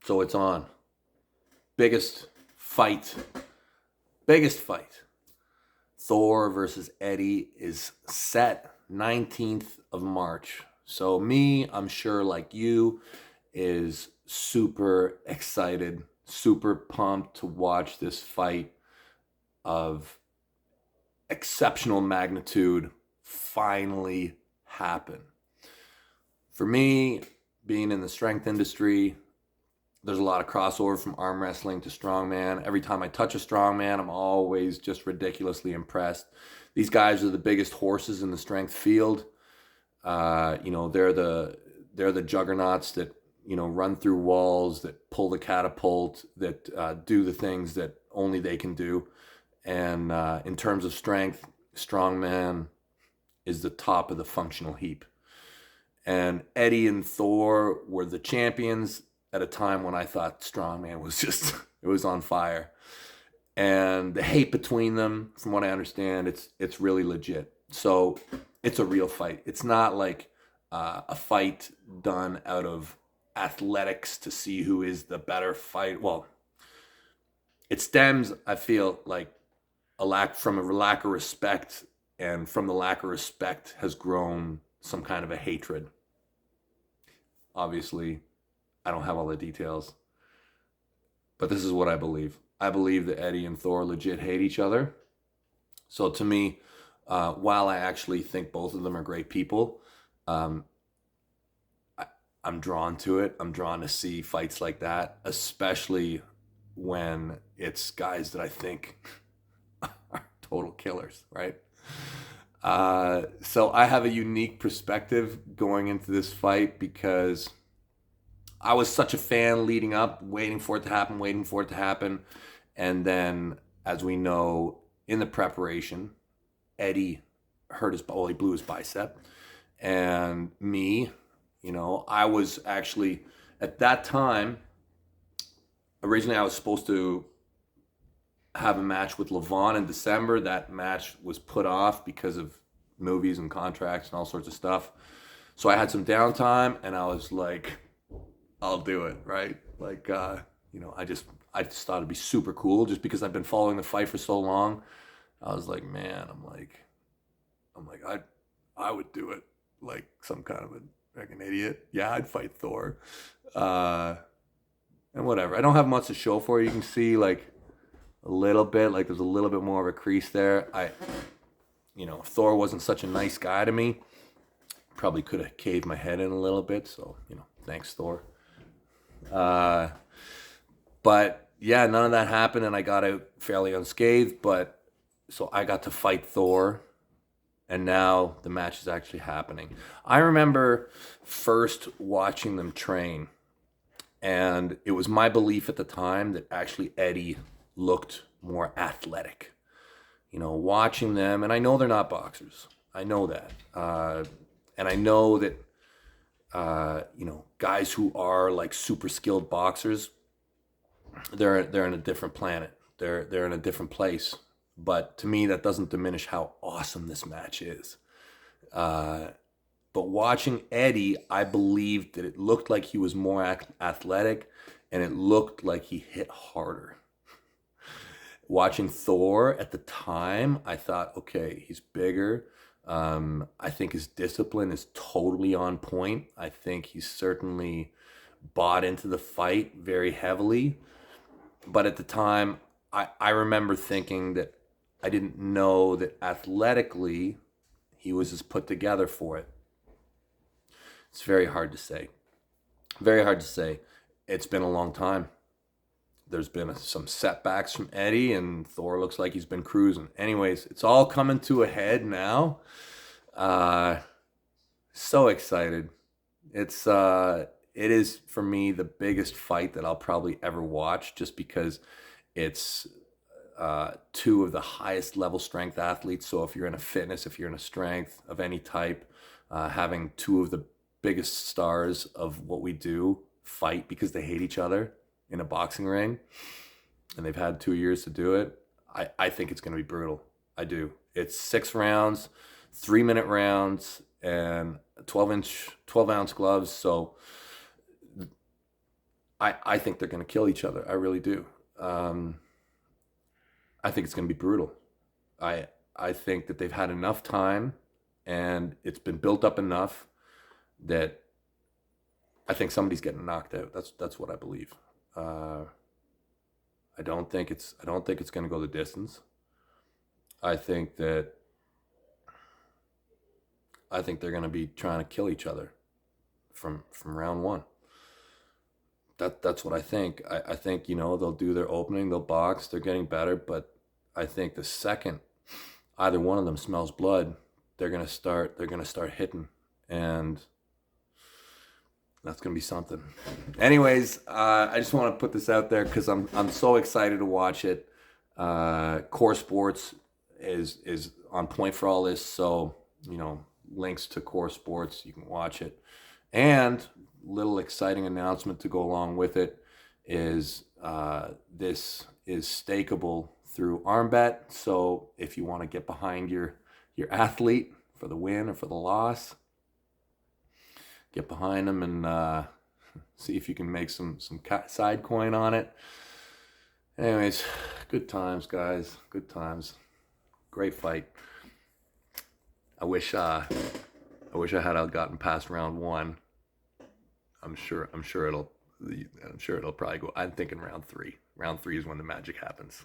So it's on. Biggest fight. Biggest fight. Thor versus Eddie is set 19th of March. So me, I'm sure like you, is super excited, super pumped to watch this fight of exceptional magnitude finally happen. For me, being in the strength industry, there's a lot of crossover from arm wrestling to strongman. Every time I touch a strongman, I'm always just ridiculously impressed. These guys are the biggest horses in the strength field. They're the juggernauts that run through walls, that pull the catapult, that do the things that only they can do. And in terms of strength, strongman is the top of the functional heap. And Eddie and Thor were the champions at a time when I thought strongman was just, it was on fire. And the hate between them, from what I understand, it's really legit. So it's a real fight. It's not like a fight done out of athletics to see who is the better fight. Well, it stems, I feel like, from a lack of respect, and from the lack of respect has grown some kind of a hatred. Obviously, I don't have all the details, but this is what I believe. I believe that Eddie and Thor legit hate each other. So to me, while I actually think both of them are great people, I'm drawn to it. I'm drawn to see fights like that, especially when it's guys that I think are total killers, right? So I have a unique perspective going into this fight because I was such a fan leading up, waiting for it to happen. And then, as we know, in the preparation, Eddie he blew his bicep. And me, I was actually, at that time, originally I was supposed to have a match with Levon in December. That match was put off because of movies and contracts and all sorts of stuff. So I had some downtime and I was like, I'll do it, right? Like, I just thought it'd be super cool just because I've been following the fight for so long. I was like, man, I would do it like some kind of an idiot. Yeah, I'd fight Thor. And whatever. I don't have much to show for it. You can see like a little bit, like there's a little bit more of a crease there. Thor wasn't such a nice guy to me. Probably could have caved my head in a little bit. So, thanks, Thor. But yeah, none of that happened and I got out fairly unscathed. But so I got to fight Thor. And now the match is actually happening. I remember first watching them train. And it was my belief at the time that actually Eddie looked more athletic. Watching them, and I know they're not boxers. I know that. And I know that, guys who are like super skilled boxers, they're in a different planet. They're in a different place. But to me, that doesn't diminish how awesome this match is. But watching Eddie, I believed that it looked like he was more athletic and it looked like he hit harder. Watching Thor at the time, I thought, okay, he's bigger. I think his discipline is totally on point. I think he's certainly bought into the fight very heavily. But at the time, I remember thinking that I didn't know that athletically he was as put together for it. It's very hard to say. Very hard to say. It's been a long time. There's been some setbacks from Eddie, and Thor looks like he's been cruising. Anyways, it's all coming to a head now. So excited. It is, for me, the biggest fight that I'll probably ever watch just because it's two of the highest level strength athletes. So if you're in a fitness, if you're in a strength of any type, having two of the biggest stars of what we do fight because they hate each other in a boxing ring, and they've had 2 years to do it, I think it's going to be brutal. I do. It's 6 rounds, 3-minute rounds, and 12-ounce gloves. So I think they're going to kill each other. I really do. I think it's going to be brutal. I think that they've had enough time, and it's been built up enough that I think somebody's getting knocked out. That's what I believe. I don't think it's going to go the distance. I think they're going to be trying to kill each other from round one. That's what I think. I think they'll do their opening, they'll box, they're getting better, but I think the second either one of them smells blood, they're gonna start hitting, and that's gonna be something. Anyways, I just want to put this out there because I'm so excited to watch it. Core Sports is on point for all this, so links to Core Sports, you can watch it. And little exciting announcement to go along with it is this is stakeable through ArmBet. So if you want to get behind your athlete for the win or for the loss, get behind them and see if you can make some side coin on it. Anyways, good times, guys. Good times. Great fight. I wish I had gotten past round one. I'm sure it'll probably go. I'm thinking round three. Round three is when the magic happens.